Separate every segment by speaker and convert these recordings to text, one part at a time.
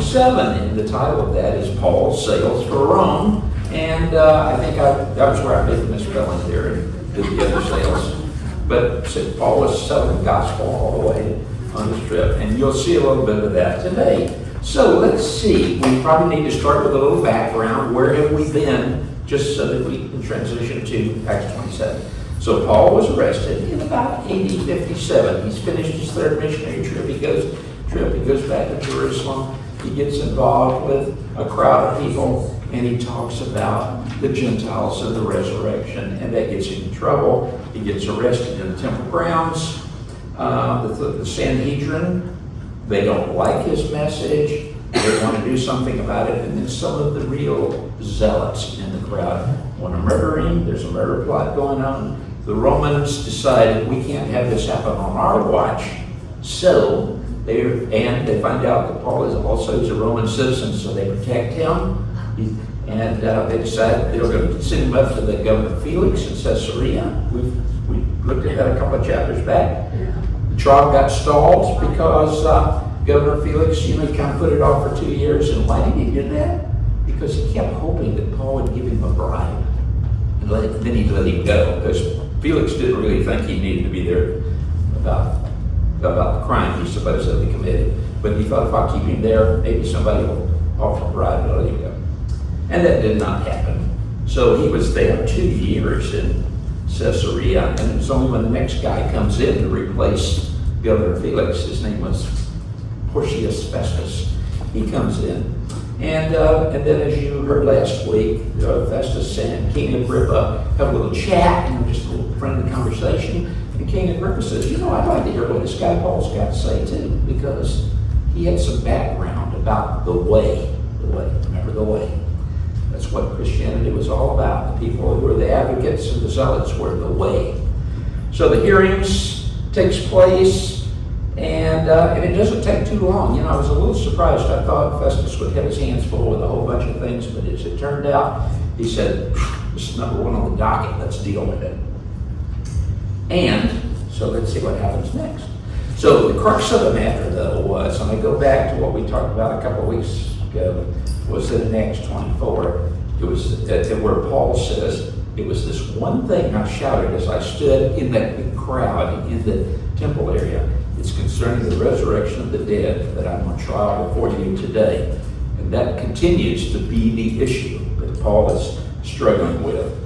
Speaker 1: 27, and the title of that is Paul Sails for Rome. And I think that was where I made the misspelling there and did the other sales. But said Paul was selling the gospel all the way on this trip, and you'll see a little bit of that today. So let's see. We probably need to start with a little background. Where have we been, just so that we can transition to Acts 27. So Paul was arrested in about AD 57. He's finished his third missionary trip. He goes back to Jerusalem. He gets involved with a crowd of people, and he talks about the Gentiles and the resurrection, and that gets him in trouble. He gets arrested in the temple grounds. The Sanhedrin, they don't like his message. They want to do something about it. And then some of the real zealots in the crowd want to murder him. There's a murder plot going on. The Romans decided we can't have this happen on our watch. So they find out that Paul is also a Roman citizen, so they protect him. And they decide they're going to send him up to the governor Felix in Caesarea. We looked at that a couple of chapters back. The trial got stalled because Governor Felix, kind of put it off for 2 years. And why did he do that? Because he kept hoping that Paul would give him a bribe, and then he'd let him go. Because Felix didn't really think he needed to be there about the crime he supposedly committed. But he thought, if I keep him there, maybe somebody will offer a bribe to let him go. And that did not happen. So he was there 2 years in Caesarea, and it's only when the next guy comes in to replace Governor Felix, his name was Porcius Festus, he comes in. And then, as you heard last week, Festus and King Agrippa have a little chat, just a little friendly conversation. And King Agrippa says, I'd like to hear what this guy Paul's got to say too, because he had some background about the way. Remember the way. That's what Christianity was all about. The people who were the advocates and the zealots were the way. So the hearings takes place, and it doesn't take too long. I was a little surprised. I thought Festus would have his hands full with a whole bunch of things, but as it turned out, he said, this is number one on the docket. Let's deal with it. And so let's see what happens next. So the crux of the matter, though, was, and I go back to what we talked about a couple of weeks ago, was that in Acts 24, it was where Paul says, it was this one thing I shouted as I stood in that big crowd in the temple area. It's concerning the resurrection of the dead that I'm on trial before you today. And that continues to be the issue that Paul is struggling with.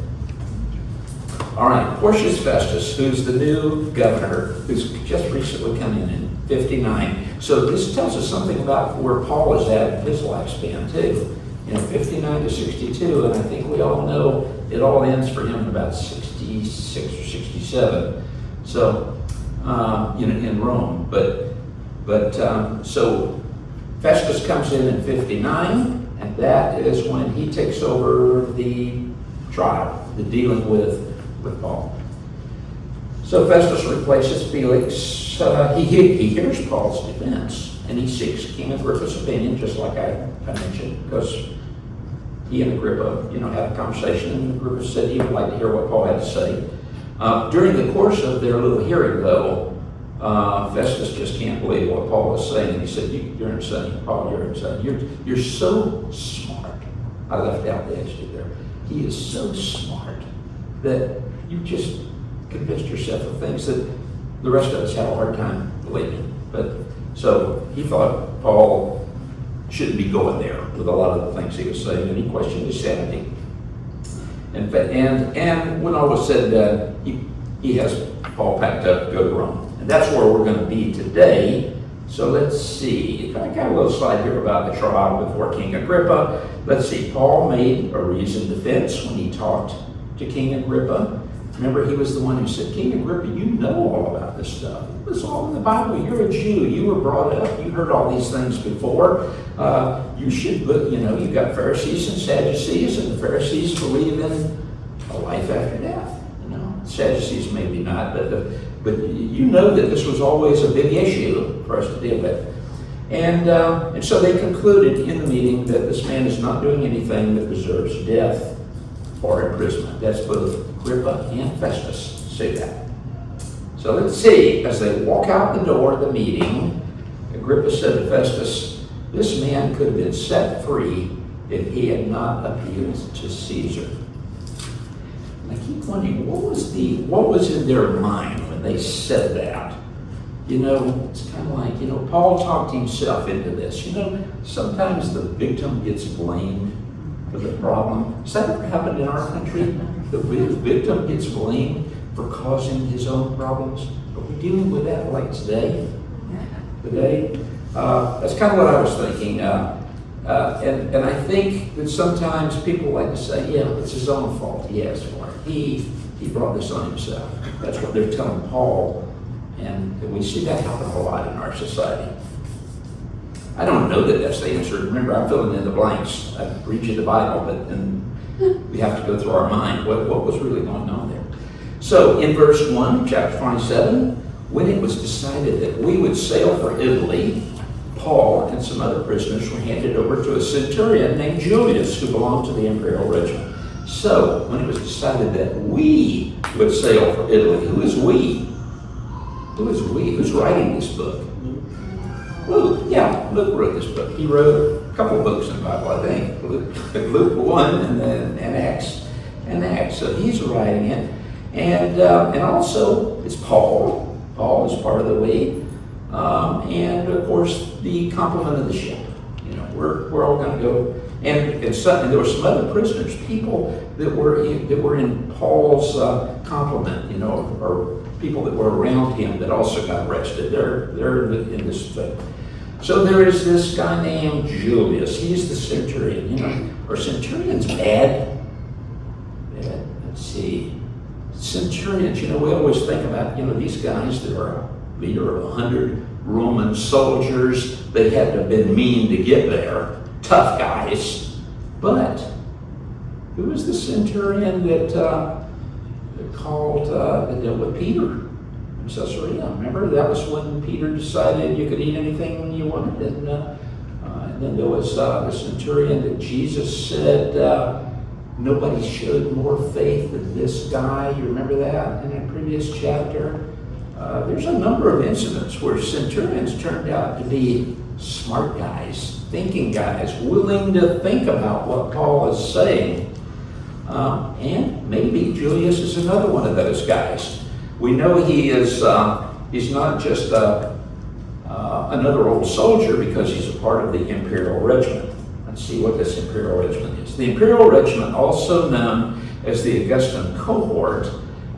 Speaker 1: All right, Porcius Festus, who's the new governor, who's just recently come in 59. So this tells us something about where Paul is at in his lifespan too. 59 to 62, and I think we all know it all ends for him about 66 or 67. So, in Rome. But so Festus comes in 59, and that is when he takes over the trial, the dealing with Paul. So Festus replaces Felix. He hears Paul's defense, and he seeks King Agrippa's opinion, just like I mentioned, because he and Agrippa, had a conversation, and Agrippa said he would like to hear what Paul had to say. During the course of their little hearing, though, Festus just can't believe what Paul was saying. He said, "You're insane, Paul. You're insane. You're so smart." I left out the extra there. He is so smart that you just convinced yourself of things that the rest of us have a hard time believing. But so he thought Paul shouldn't be going there with a lot of the things he was saying, and he questioned his sanity. And when all was said and done, he has Paul packed up to go to Rome. And that's where we're going to be today. So let's see. I got a little slide here about the trial before King Agrippa. Let's see. Paul made a reasoned defense when he talked to King Agrippa. Remember, he was the one who said, "King Agrippa, you know all about this stuff. It was all in the Bible. You're a Jew. You were brought up. You heard all these things before. You should look, you've got Pharisees and Sadducees, and the Pharisees believe in a life after death. Sadducees maybe not, but you know that this was always a big issue for us to deal with." And so they concluded in the meeting that this man is not doing anything that deserves death or imprisonment. That's both Agrippa and Festus say that. So let's see. As they walk out the door of the meeting, Agrippa said to Festus, This man could have been set free if he had not appealed to Caesar. And I keep wondering, what was in their mind when they said that? You know, it's kind of like, you know, Paul talked himself into this. You know, sometimes the victim gets blamed for the problem. Has that ever happened in our country? The victim gets blamed for causing his own problems. Are we dealing with that like today? Today? That's kind of what I was thinking. And I think that sometimes people like to say, yeah, it's his own fault. He asked for it. He brought this on himself. That's what they're telling Paul. And we see that happen a lot in our society. I don't know that that's the answer. Remember, I'm filling in the blanks. I read you the Bible, but then we have to go through our mind. What was really going on there? So, in verse 1, chapter 27, when it was decided that we would sail for Italy, Paul and some other prisoners were handed over to a centurion named Julius, who belonged to the imperial regiment. So, when it was decided that we would sail for Italy, who is we? Who is we? Who's writing this book? Luke. Yeah, Luke wrote this book. He wrote a couple books in the Bible, I think. Luke 1 and Acts. So he's writing it. And also, it's Paul. Paul is part of the we. And, of course, the complement of the ship. You know, we're all going to go. And there were some other prisoners, people that were in Paul's complement, you know, or people that were around him that also got arrested. They're in this thing. So there is this guy named Julius. He's the centurion, you know. Are centurions bad? Let's see. Centurions, you know, we always think about, you know, these guys that are a leader of 100 Roman soldiers. They had to have been mean to get there. Tough guys. But who was the centurion that dealt with Peter in Caesarea? Remember, that was when Peter decided you could eat anything you wanted. And then there was the centurion that Jesus said, nobody showed more faith than this guy. You remember that in a previous chapter? There's a number of incidents where centurions turned out to be smart guys, thinking guys, willing to think about what Paul is saying. And maybe Julius is another one of those guys. We know he's not just another old soldier because he's a part of the imperial regiment. Let's see what this imperial regiment is. The imperial regiment, also known as the Augustan cohort,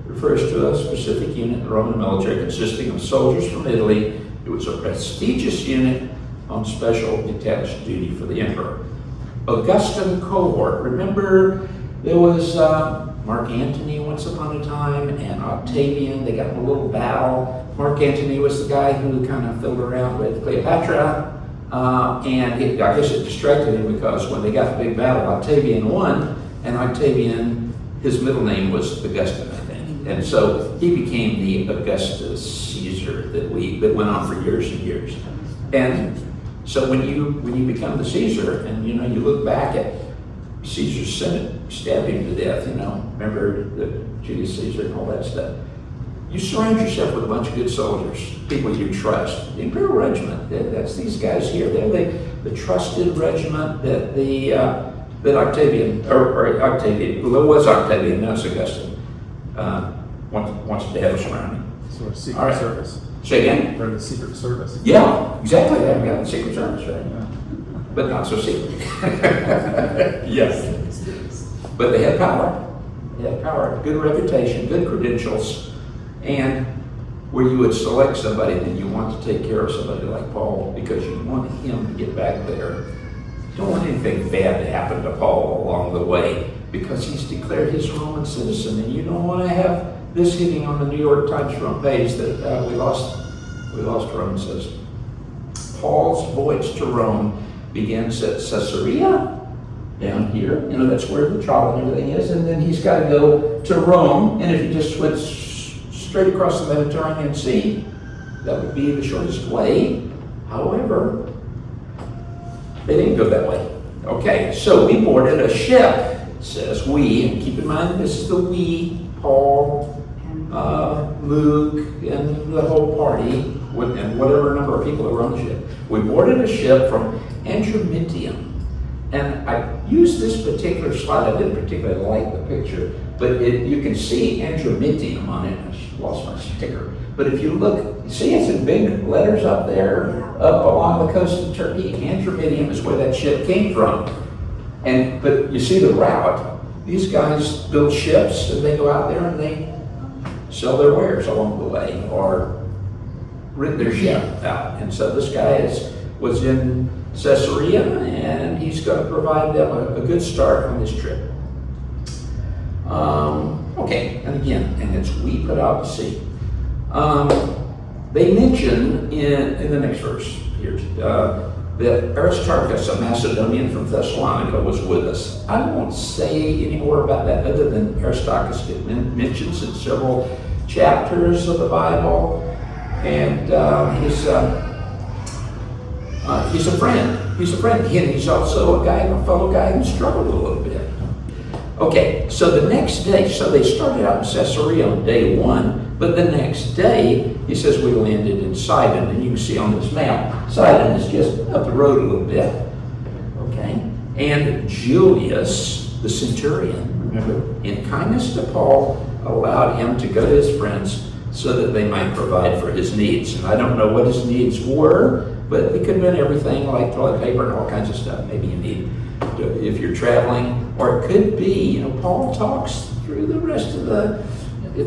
Speaker 1: refers to a specific unit in the Roman military consisting of soldiers from Italy. It was a prestigious unit on special detached duty for the emperor. Augustan cohort. Remember, there was Mark Antony once upon a time and Octavian. They got in a little battle. Mark Antony was the guy who kind of filled around with Cleopatra. And I guess it distracted him because when they got the big battle, Octavian won. And Octavian, his middle name was Augustan, I think. And so he became the Augustus Caesar that went on for years and years. And so when you become the Caesar, and you know, you look back at Caesar's Senate stabbed him to death, you know, remember the Julius Caesar and all that stuff. You surround yourself with a bunch of good soldiers, people you trust. The Imperial Regiment, that's these guys here. They're the trusted regiment that Octavian, or Octavian, well, it was Octavian, now it's Augustus, wants to have surrounding.
Speaker 2: Sort of secret service.
Speaker 1: Say again?
Speaker 2: They're the secret service.
Speaker 1: Yeah, exactly. They've got the secret service, right? Yeah. But not so secret. Yes. But they had power. They had power, good reputation, good credentials, and where you would select somebody, then you want to take care of somebody like Paul because you want him to get back there. You don't want anything bad to happen to Paul along the way because he's declared his Roman citizen, and you don't want to have this hitting on the New York Times front page that we lost Rome. Says Paul's voyage to Rome begins at Caesarea, down here. You know, that's where the trial and everything is. And then he's got to go to Rome. And if he just went straight across the Mediterranean Sea, that would be the shortest way. However, they didn't go that way. Okay, so we boarded a ship. It says we, and keep in mind this is the we, Paul, Luke, and the whole party. and whatever number of people that were on the ship. We boarded a ship from Andromitium. And I used this particular slide. I didn't particularly like the picture, but you can see Andromitium on it. I lost my sticker. But if you look, you see it's in big letters up there, up along the coast of Turkey. Andromitium is where that ship came from. But you see the route. These guys build ships, and they go out there and they sell their wares along the way, or rent their ship out. And so this guy was in Caesarea, and he's going to provide them a good start on this trip. Okay, and again, and it's we put out to sea. They mention in the next verse here that Aristarchus, a Macedonian from Thessalonica, was with us. I won't say any more about that other than Aristarchus gets mentioned in several chapters of the Bible, and he's a friend. He's a friend. And he's also a fellow guy who struggled a little bit. Okay, so the next day, so they started out in Caesarea on day 1, but the next day, he says we landed in Sidon, and you can see on this map, Sidon is just up the road a little bit. Okay, and Julius, the centurion, remember, in kindness to Paul, allowed him to go to his friends so that they might provide for his needs. And I don't know what his needs were, but it could have been everything like toilet paper and all kinds of stuff. Maybe you need, if you're traveling, or it could be, Paul talks through the rest of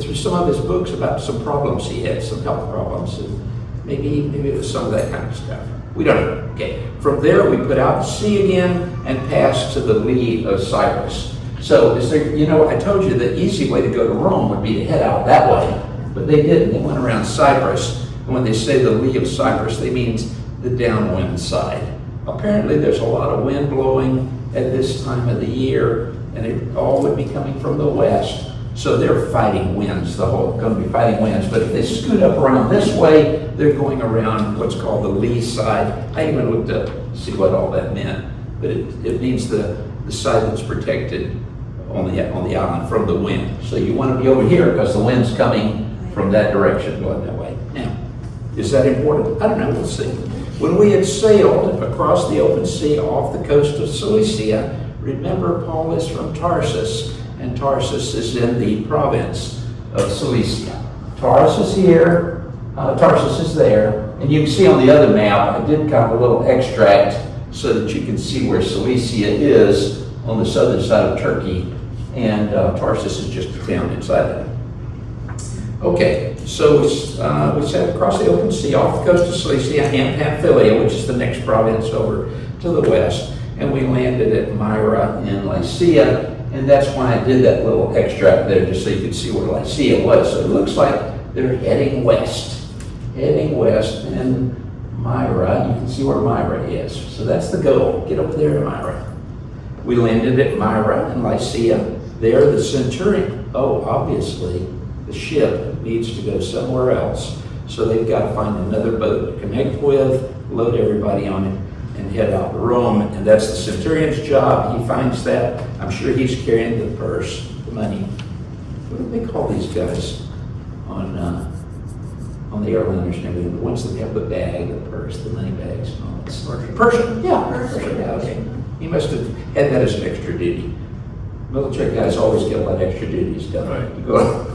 Speaker 1: through some of his books about some problems he had, some health problems, and maybe it was some of that kind of stuff. We don't know. Okay. From there, we put out to sea again and passed to the lee of Cyprus. So, I told you the easy way to go to Rome would be to head out that way, but they didn't. They went around Cyprus, and when they say the lee of Cyprus, they mean the downwind side. Apparently, there's a lot of wind blowing at this time of the year, and it all would be coming from the west. So they're fighting winds, going to be fighting winds. But if they scoot up around this way, they're going around what's called the lee side. I even looked up to see what all that meant. But it means the side that's protected on the island from the wind. So you want to be over here because the wind's coming from that direction, going that way. Now, is that important? I don't know. We'll see. When we had sailed across the open sea off the coast of Cilicia, remember Paul is from Tarsus, and Tarsus is in the province of Cilicia. Tarsus here, Tarsus is there, and you can see on the other map, I did kind of a little extract so that you can see where Cilicia is on the southern side of Turkey, and Tarsus is just a town inside that. Okay, so we sailed across the open sea off the coast of Cilicia and Pamphylia, which is the next province over to the west, and we landed at Myra in Lycia. And that's why I did that little extract there, just so you could see where Lycia was. So it looks like they're heading west. And Myra, you can see where Myra is. So that's the goal, get over there to Myra. We landed at Myra in Lycia. There, the centurion, obviously, the ship needs to go somewhere else. So they've got to find another boat to connect with, load everybody on it, and head out to Rome, and that's the centurion's job. He finds that. I'm sure he's carrying the purse, the money. What do they call these guys on the airliners and everything? The ones that have the bag, the purse, the money bags, and all that stuff. Purser. Yeah, purser. Yeah, okay. He must have had that as an extra duty. Military guys always get a lot of extra duties done. Right. To go.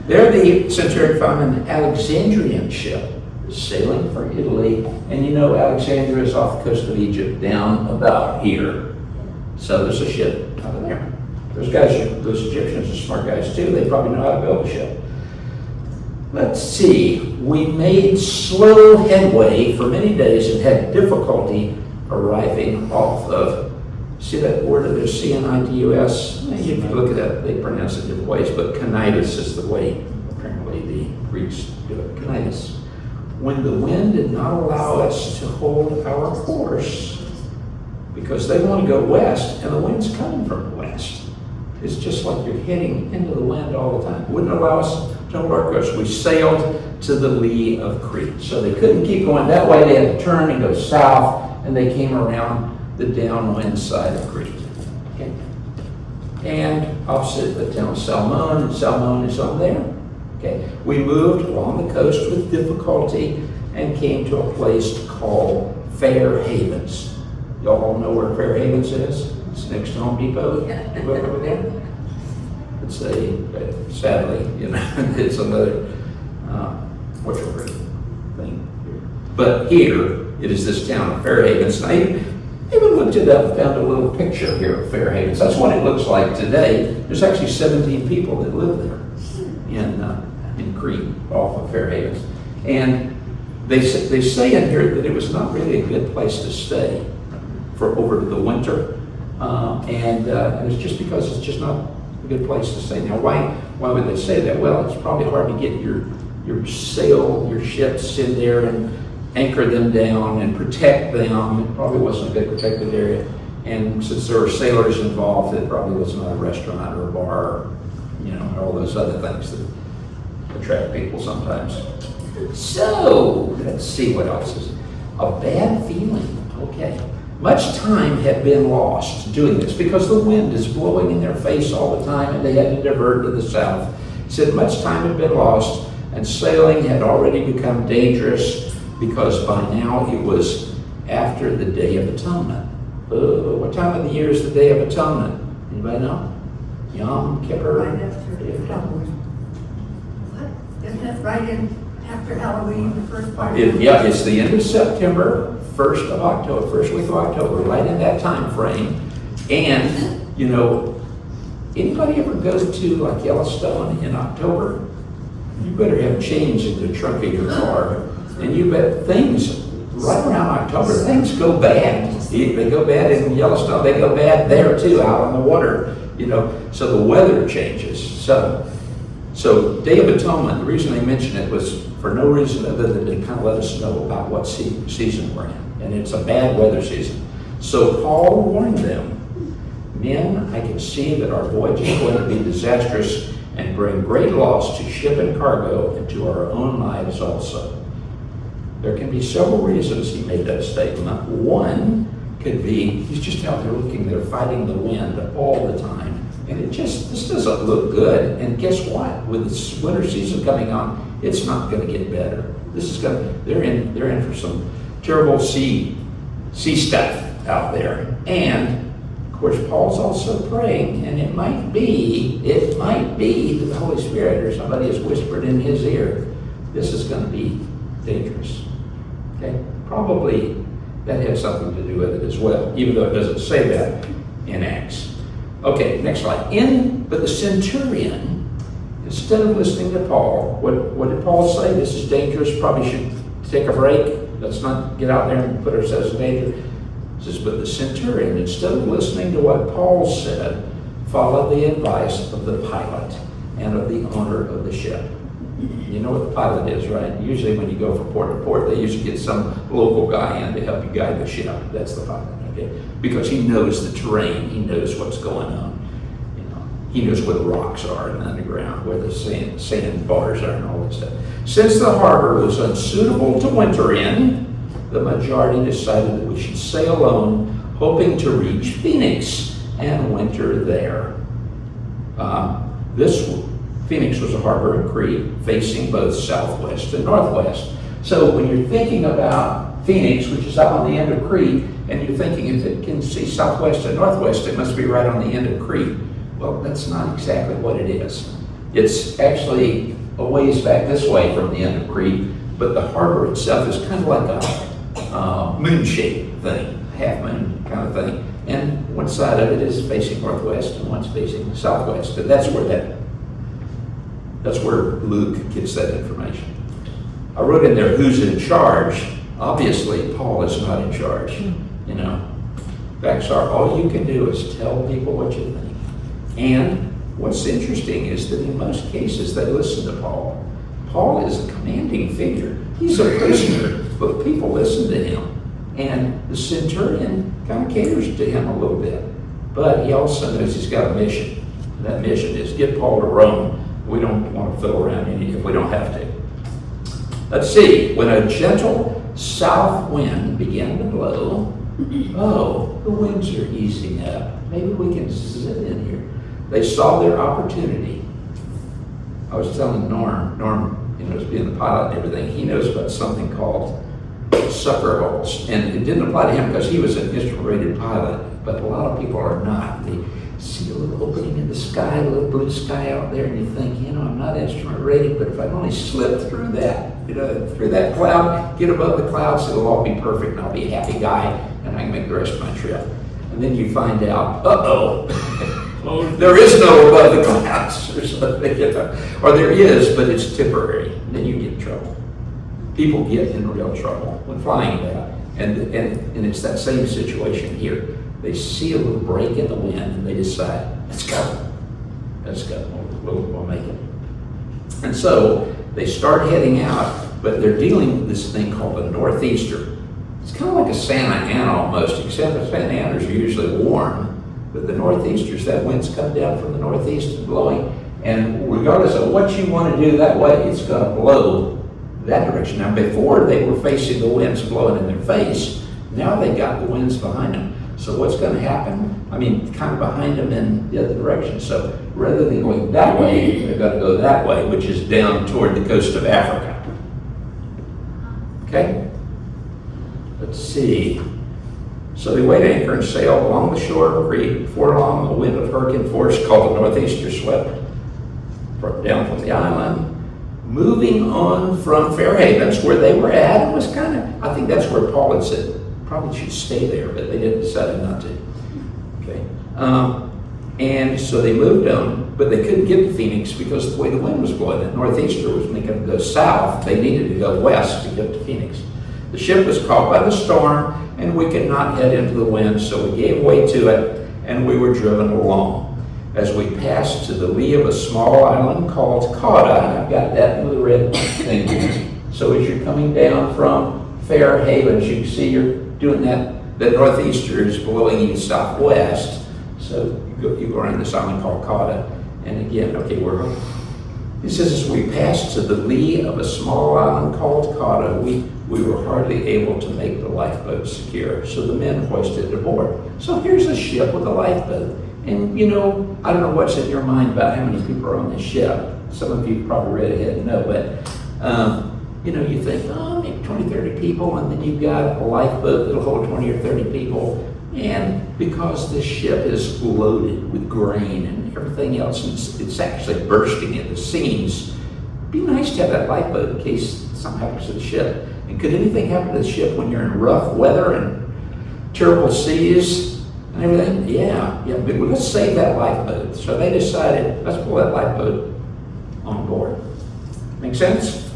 Speaker 1: There, the centurion found an Alexandrian ship sailing for Italy, and Alexandria is off the coast of Egypt, down about here. So there's a ship out of there. Those Egyptians are smart guys too. They probably know how to build a ship. Let's see. We made slow headway for many days and had difficulty arriving off of. See that word that there's C-N-I-D-U-S? If you look at that, they pronounce it different ways, but Cnidus is the way apparently the Greeks do it. Cnidus. When the wind did not allow us to hold our course, because they want to go west, and the wind's coming from the west. It's just like you're heading into the wind all the time. Wouldn't allow us to hold our course. We sailed to the lee of Crete. So they couldn't keep going that way. They had to turn and go south, and they came around the downwind side of Crete. Okay? And opposite the town of Salmon, and Salmon is on there. Okay, we moved along the coast with difficulty and came to a place called Fair Havens. Y'all all know where Fair Havens is? It's next to Home Depot. You go over there? It's sadly, it's another, what's your thing here? But here, it is this town of Fair Havens. And I even looked it up and found a little picture here of Fair Havens. That's what it looks like today. There's actually 17 people that live there in Crete, off of Fair Havens. And they say in here that it was not really a good place to stay for over the winter. And it's just because it's just not a good place to stay. Now, why would they say that? Well, it's probably hard to get your ships in there and anchor them down and protect them. It probably wasn't a good protected area. And since there were sailors involved, it probably was not a restaurant or a bar, or, all those other things that attract people sometimes. So, let's see what else is. A bad feeling, okay. Much time had been lost doing this because the wind is blowing in their face all the time and they had to divert to the south. He said much time had been lost and sailing had already become dangerous because by now it was after the Day of Atonement. What time of the year is the Day of Atonement? Anybody know? Yom Kippur?
Speaker 3: Right after Halloween. What? Isn't it right in after Halloween, the first part?
Speaker 1: Yeah, it's the end of September, 1st of October, first week of October, right in that time frame. And, anybody ever go to like Yellowstone in October? You better have change in the trunk of your car. And you bet things, right around October, things go bad. They go bad in Yellowstone, they go bad there too, out on the water, so the weather changes. So Day of Atonement, the reason they mention it was for no reason other than to kind of let us know about what season we're in. And it's a bad weather season. So Paul warned them, men, I can see that our voyage is going to be disastrous and bring great loss to ship and cargo and to our own lives also. There can be several reasons he made that statement. One could be he's just out there they're fighting the wind all the time. And this doesn't look good. And guess what? With this winter season coming on, it's not going to get better. They're in for some terrible sea stuff out there. And of course, Paul's also praying, and it might be that the Holy Spirit or somebody has whispered in his ear, this is going to be dangerous. Okay? Probably that had something to do with it as well, even though it doesn't say that in Acts. Okay, next slide. But the centurion, instead of listening to Paul, what did Paul say? This is dangerous, probably should take a break. Let's not get out there and put ourselves in danger. It says, but the centurion, instead of listening to what Paul said, followed the advice of the pilot and of the owner of the ship. You know what the pilot is, right? Usually when you go from port to port, they usually get some local guy in to help you guide the ship. That's the pilot, okay? Because he knows the terrain, he knows what's going on. He knows where the rocks are in the underground, where the sand bars are and all that stuff. Since the harbor was unsuitable to winter in, the majority decided that we should sail on, hoping to reach Phoenix and winter there. Phoenix was a harbor in Crete facing both southwest and northwest. So when you're thinking about Phoenix, which is out on the end of Crete, and you're thinking if it can see southwest and northwest, it must be right on the end of Crete. Well, that's not exactly what it is. It's actually a ways back this way from the end of Crete, but the harbor itself is kind of like a moon-shaped thing, half moon kind of thing. And one side of it is facing northwest and one's facing southwest. And that's where Luke gets that information. I wrote in there who's in charge. Obviously, Paul is not in charge. Facts are all you can do is tell people what you think. And what's interesting is that in most cases they listen to Paul. Paul is a commanding figure. He's a prisoner, but people listen to him. And the centurion kind of caters to him a little bit. But he also knows he's got a mission. That mission is get Paul to Rome. We don't want to fiddle around any if we don't have to. Let's see. When a gentle south wind began to blow, the winds are easing up. Maybe we can sit in here. They saw their opportunity. I was telling Norm, you know, as being the pilot and everything, he knows about something called sucker holes. And it didn't apply to him because he was an instrument-rated pilot, but a lot of people are not. They see a little opening in the sky, a little blue sky out there, and you think, you know, I'm not instrument-rated, but if I only slip through that, you know, through that cloud, get above the clouds, it'll all be perfect, and I'll be a happy guy, and I can make the rest of my trip. And then you find out, there is no above the clouds, or something, you know. Or there is, but it's temporary. And then you get in trouble. People get in real trouble when flying that. And it's that same situation here. They see a little break in the wind and they decide, let's go. We'll make it. And so they start heading out, but they're dealing with this thing called a northeaster. It's kind of like a Santa Ana almost, except the Santa Anas are usually warm. But the northeasters, that wind's coming down from the northeast and blowing. And regardless of what you want to do that way, it's going to blow that direction. Now, before they were facing the winds blowing in their face, now they got the winds behind them. So what's going to happen? I mean, kind of behind them in the other direction. So rather than going that way, they're going to go that way, which is down toward the coast of Africa. Okay? Let's see. So they weighed anchor and sailed along the shore of Crete. Before long, a wind of hurricane force called the northeaster swept down from the island, moving on from Fair Havens, where they were at. It was kind of, I think that's where Paul had said, probably should stay there, but they didn't decide not to. Okay. And so they moved on, but they couldn't get to Phoenix because of the way the wind was blowing. The northeaster was making them go south. They needed to go west to get to Phoenix. The ship was caught by the storm, and we could not head into the wind, so we gave way to it, and we were driven along. As we passed to the lee of a small island called Cauda, and I've got that little red thing here. So as you're coming down from Fair Havens, you can see you're doing that. The northeaster is blowing you southwest, so you go around this island called Cauda. And again, okay, it says as we passed to the lee of a small island called Cauda, we were hardly able to make the lifeboat secure, so the men hoisted it aboard. So here's a ship with a lifeboat. And you know, I don't know what's in your mind about how many people are on this ship. Some of you probably read ahead and know, but you know, you think, oh, maybe 20, 30 people, and then you've got a lifeboat that'll hold 20 or 30 people. And because this ship is loaded with grain and everything else, and it's actually bursting at the seams, it'd be nice to have that lifeboat in case something happens to the ship. And could anything happen to the ship when you're in rough weather and terrible seas and everything? Yeah, but let's save that lifeboat. So they decided, let's pull that lifeboat on board. Make sense?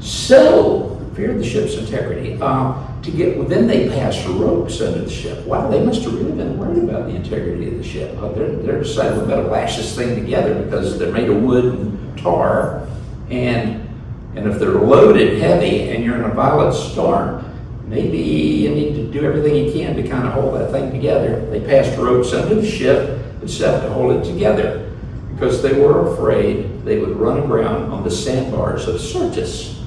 Speaker 1: So, fear of the ship's integrity. Then they passed ropes under the ship. Wow, they must have really been worried about the integrity of the ship. They're deciding we better lash this thing together because they're made of wood and tar, and if they're loaded heavy and you're in a violent storm, maybe you need to do everything you can to kind of hold that thing together. They passed ropes under the ship itself to hold it together because they were afraid they would run aground on the sandbars of Syrtis.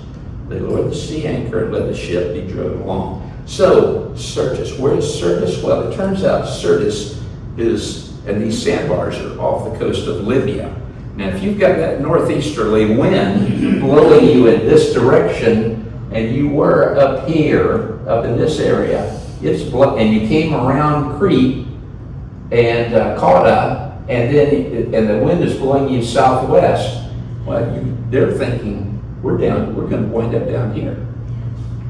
Speaker 1: They lowered the sea anchor and let the ship be driven along. So, Syrtis, where is Syrtis? Well, it turns out Syrtis is, and these sandbars are off the coast of Libya. Now, if you've got that northeasterly wind blowing you in this direction, and you were up here, up in this area, and you came around Crete and Cauda, and the wind is blowing you southwest, well, they're thinking, we're going to wind up down here.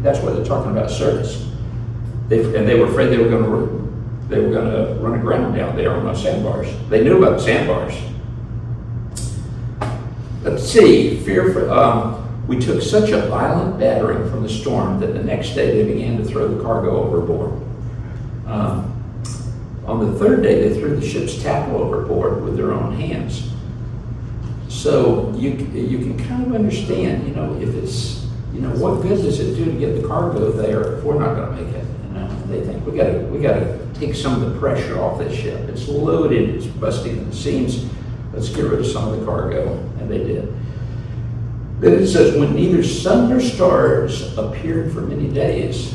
Speaker 1: That's why they're talking about Syrtis. They were afraid they were going to run aground down there on those sandbars. They knew about the sandbars. Let's see. We took such a violent battering from the storm that the next day they began to throw the cargo overboard. On the third day, they threw the ship's tackle overboard with their own hands. So you can kind of understand, if it's, what good does it do to get the cargo there if we're not going to make it? They think we got to take some of the pressure off this ship. It's loaded, it's busting at the seams. Let's get rid of some of the cargo, and they did. Then it says, when neither sun nor stars appeared for many days.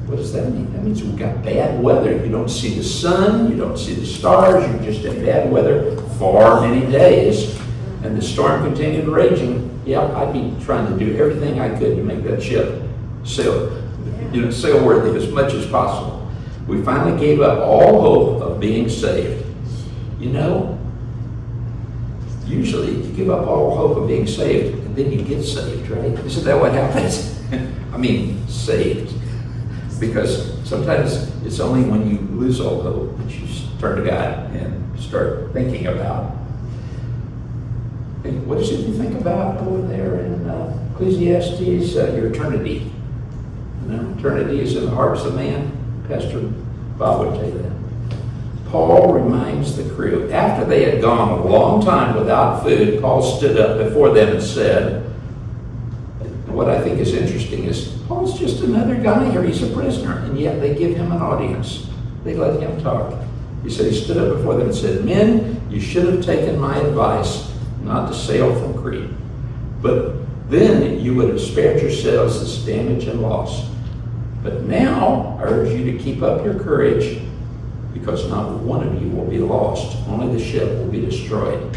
Speaker 1: What does that mean? That means we've got bad weather. You don't see the sun, you don't see the stars, you're just in bad weather for many days. and the storm continued raging, yeah, I'd be trying to do everything I could to make that ship sailworthy as much as possible. We finally gave up all hope of being saved. You know, usually you give up all hope of being saved and then you get saved, right? Isn't that what happens? I mean, saved. Because sometimes it's only when you lose all hope that you turn to God and start thinking about. And what is it you think about over there in Ecclesiastes? Your eternity. You know, eternity is in the hearts of man. Pastor Bob would tell you that. Paul reminds the crew, after they had gone a long time without food, Paul stood up before them and said, what I think is interesting is Paul's just another guy here. He's a prisoner, and yet they give him an audience. They let him talk. He said, he stood up before them and said, men, you should have taken my advice not to sail from Crete. But then you would have spared yourselves this damage and loss. But now I urge you to keep up your courage, because not one of you will be lost. Only the ship will be destroyed.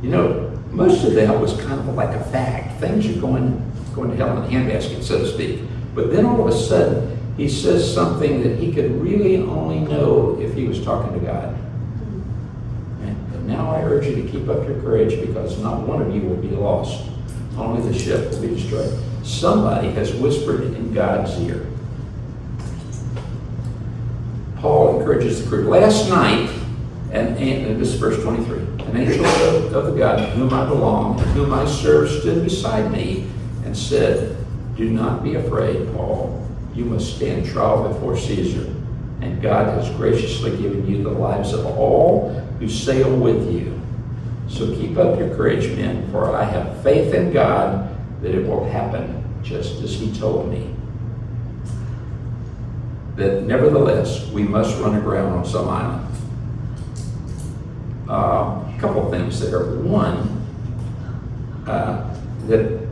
Speaker 1: You know, most of that was kind of like a fact. Things are going to hell in a handbasket, so to speak. But then all of a sudden, he says something that he could really only know if he was talking to God. And now I urge you to keep up your courage, because not one of you will be lost. Only the ship will be destroyed. Somebody has whispered in God's ear. Paul encourages the crew. Last night, and this is verse 23, an angel of the God to whom I belong, and whom I serve, stood beside me and said, do not be afraid, Paul. You must stand trial before Caesar, and God has graciously given you the lives of all who sail with you. So keep up your courage, men, for I have faith in God that it will happen just as he told me. That nevertheless, we must run aground on some island. A couple of things there. One, that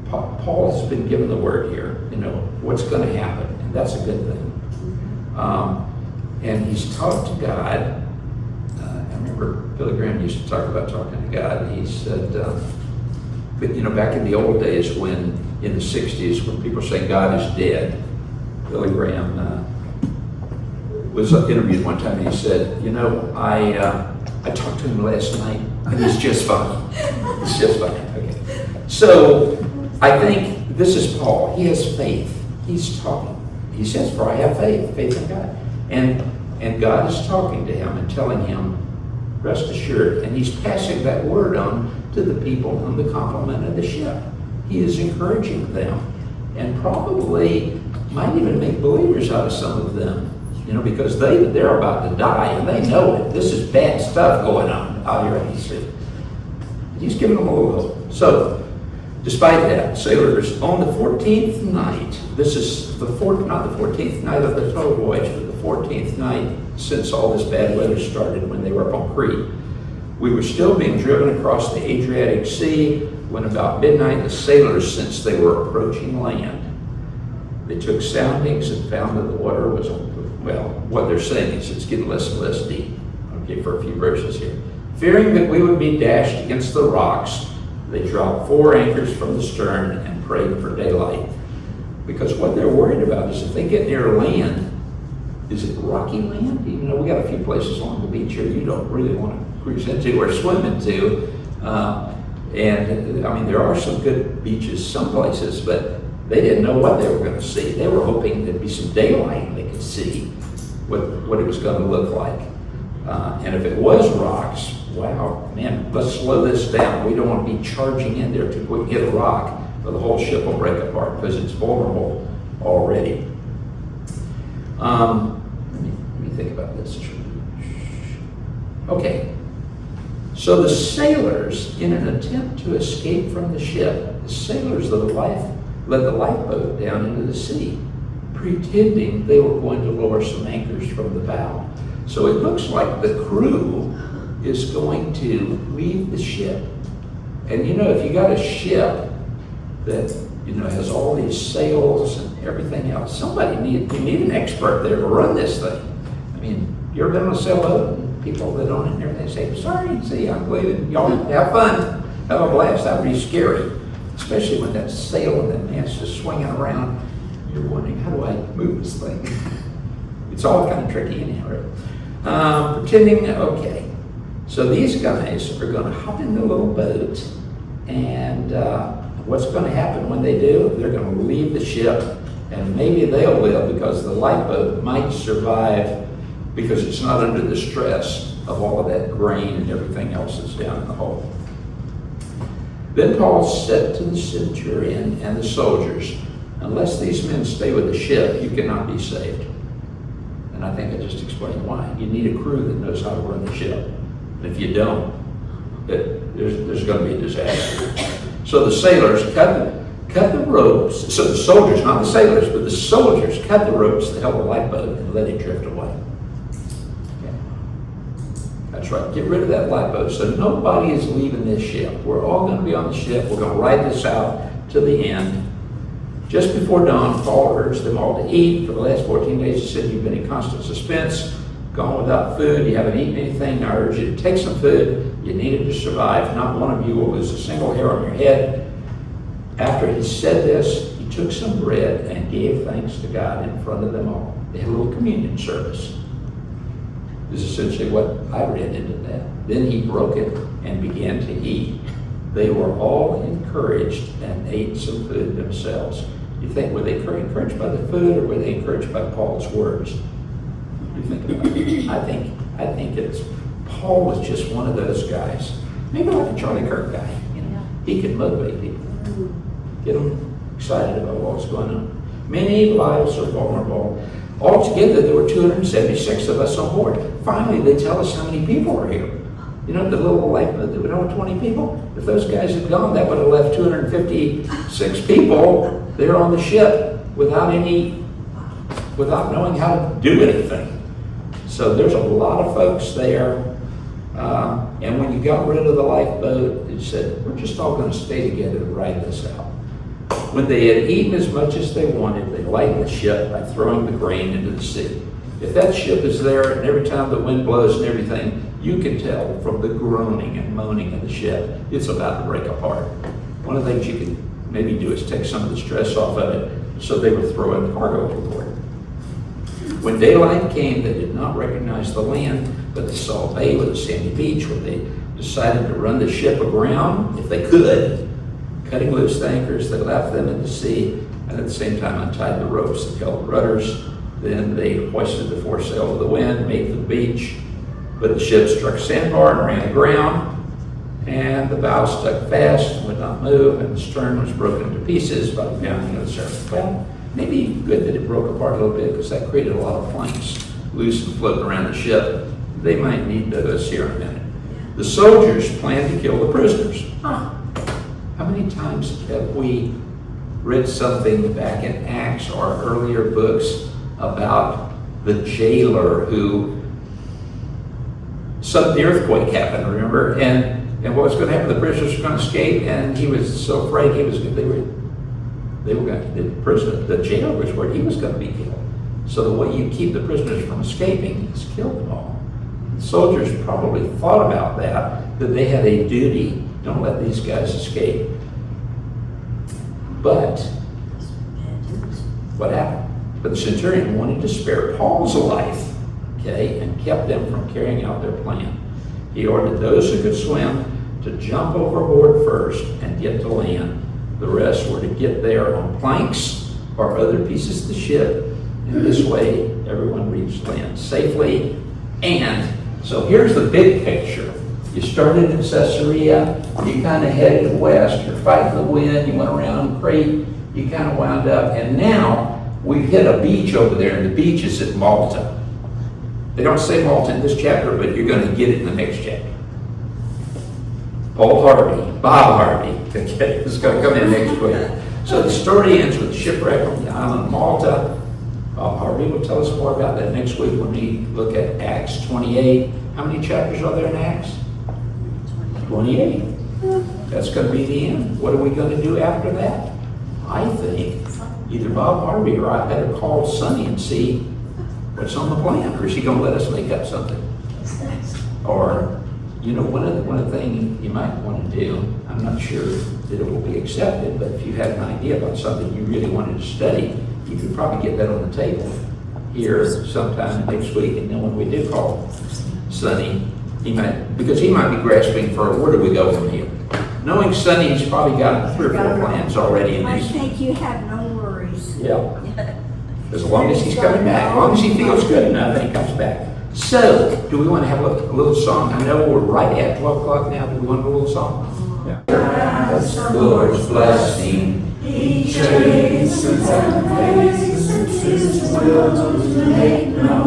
Speaker 1: Paul has been given the word here, you know, what's going to happen, and that's a good thing. And he's talked to God. I remember Billy Graham used to talk about talking to God. He said, but you know, back in the old days when, in the 60s, when people were saying God is dead, Billy Graham was interviewed one time, and he said, you know, I talked to him last night, and he's just fine. He's just fine. Okay. So I think this is Paul. He has faith. He's talking. He says, for I have faith in God. And God is talking to him and telling him, rest assured. And he's passing that word on to the people on the complement of the ship. He is encouraging them, and probably might even make believers out of some of them, you know, because they're about to die, and they know it. This is bad stuff going on out here on the sea. He's giving them a little hope. So, despite that, sailors, on the 14th night, this is not the 14th night of the total voyage, but the 14th night since all this bad weather started when they were up on Crete. We were still being driven across the Adriatic Sea when about midnight the sailors, since they were approaching land, they took soundings and found that the water was, well, what they're saying is it's getting less and less deep. Okay, for a few verses here. Fearing that we would be dashed against the rocks, they dropped 4 anchors from the stern and prayed for daylight. Because what they're worried about is if they get near land, is it rocky land? You know, we got a few places along the beach here you don't really want to cruise into or swim into. And I mean, there are some good beaches some places, but they didn't know what they were going to see. They were hoping there'd be some daylight and they could see what it was going to look like. And if it was rocks, wow, man, let's slow this down. We don't want to be charging in there too quick, hit a rock, or the whole ship will break apart because it's vulnerable already. Let me think about this. Okay. So the sailors, in an attempt to escape from the ship, the sailors led the lifeboat down into the sea, pretending they were going to lower some anchors from the bow. So it looks like the crew is going to leave the ship. And you know, if you got a ship that, you know, has all these sails and everything else, you need an expert there to run this thing. I mean, you ever been on a sailboat? people that own it and everything say, sorry, see, I'm leaving. Y'all have fun, have a blast. That would be scary, especially when that sail and that man's just swinging around. You're wondering, how do I move this thing? It's all kind of tricky anyhow, right? Pretending, okay. So these guys are going to hop in the little boat, and what's going to happen when they do? They're going to leave the ship, and maybe they'll live because the lifeboat might survive because it's not under the stress of all of that grain and everything else that's down in the hold. Then Paul said to the centurion and the soldiers, unless these men stay with the ship, you cannot be saved. And I think I just explained why. You need a crew that knows how to run the ship. And if you don't, there's going to be a disaster. So the sailors cut the ropes. So the soldiers, not the sailors, but the soldiers cut the ropes that held the lifeboat and let it drift away. Okay. That's right. Get rid of that lifeboat. So nobody is leaving this ship. We're all going to be on the ship. We're going to ride this out to the end. Just before dawn, Paul urged them all to eat. For the last 14 days, he said, you've been in constant suspense, gone without food, you haven't eaten anything. I urge you to take some food. You need it to survive. Not one of you will lose a single hair on your head. After he said this, he took some bread and gave thanks to God in front of them all. They had a little communion service. This is essentially what I read into that. Then he broke it and began to eat. They were all encouraged and ate some food themselves. You think, were they encouraged by the food or were they encouraged by Paul's words? You think about it. I think it's Paul was just one of those guys, maybe like a Charlie Kirk guy. You know, he could motivate people, get them excited about what's going on. Many lives are vulnerable. Altogether, there were 276 of us on board. Finally, they tell us how many people are here. You know, the little lifeboat that would hold 20 people. If those guys had gone, that would have left 256 people there on the ship without knowing how to do anything. So there's a lot of folks there. And when you got rid of the lifeboat, it said, we're just all going to stay together to ride this out. When they had eaten as much as they wanted, they lightened the ship by throwing the grain into the sea. If that ship is there and every time the wind blows and everything, you can tell from the groaning and moaning of the ship, it's about to break apart. One of the things you can maybe do is take some of the stress off of it, so they were throwing cargo overboard. When daylight came, they did not recognize the land, but they saw a bay with a sandy beach where they decided to run the ship aground, if they could, cutting loose the anchors. They left them in the sea, and at the same time untied the ropes that held the rudders. Then they hoisted the foresail to the wind, made for the beach, but the ship struck a sandbar and ran aground, and the bow stuck fast and would not move, and the stern was broken into pieces by the pounding of the surf. Well, maybe good that it broke apart a little bit, because that created a lot of planks loose and floating around the ship. They might need those here in a minute. The soldiers planned to kill the prisoners. How many times have we read something back in Acts or earlier books about the jailer who, the earthquake happened, remember? And what was going to happen? The prisoners were going to escape, and he was so afraid the jailer was worried he was going to be killed. So the way you keep the prisoners from escaping is kill them all. The soldiers probably thought about that they had a duty. Don't let these guys escape. But what happened? But the centurion wanted to spare Paul's life, okay, and kept them from carrying out their plan. He ordered those who could swim to jump overboard first and get to land. The rest were to get there on planks or other pieces of the ship. In this way, everyone reached land safely. And so here's the big picture. You started in Caesarea, you kind of headed west, you're fighting the wind, you went around Crete, you kind of wound up, and now we've hit a beach over there, and the beach is at Malta. They don't say Malta in this chapter, but you're going to get it in the next chapter. Bob Harvey, okay, is going to come in next week. So the story ends with the shipwreck on the island of Malta. Bob Harvey will tell us more about that next week when we look at Acts 28. How many chapters are there in Acts? 28. That's going to be the end. What are we going to do after that? I think either Bob Harvey or I better call Sonny and see what's on the plan, or is he going to let us make up something? Or, one of the things you might want to do, I'm not sure that it will be accepted, but if you had an idea about something you really wanted to study, you could probably get that on the table here sometime next week, and then when we do call Sonny, because he might be grasping for where do we go from here? Knowing Sonny's probably got 3 or 4 plans already in
Speaker 4: I
Speaker 1: his.
Speaker 4: think you have no worries.
Speaker 1: Yeah. As long as he's coming back, as long as he feels good enough and he comes back. So, do we want to have a little song? I know we're right at 12 o'clock now. Do we want to do a little song?
Speaker 2: Yeah.
Speaker 1: Lord's blessing.
Speaker 2: He chases and faces His will to make known.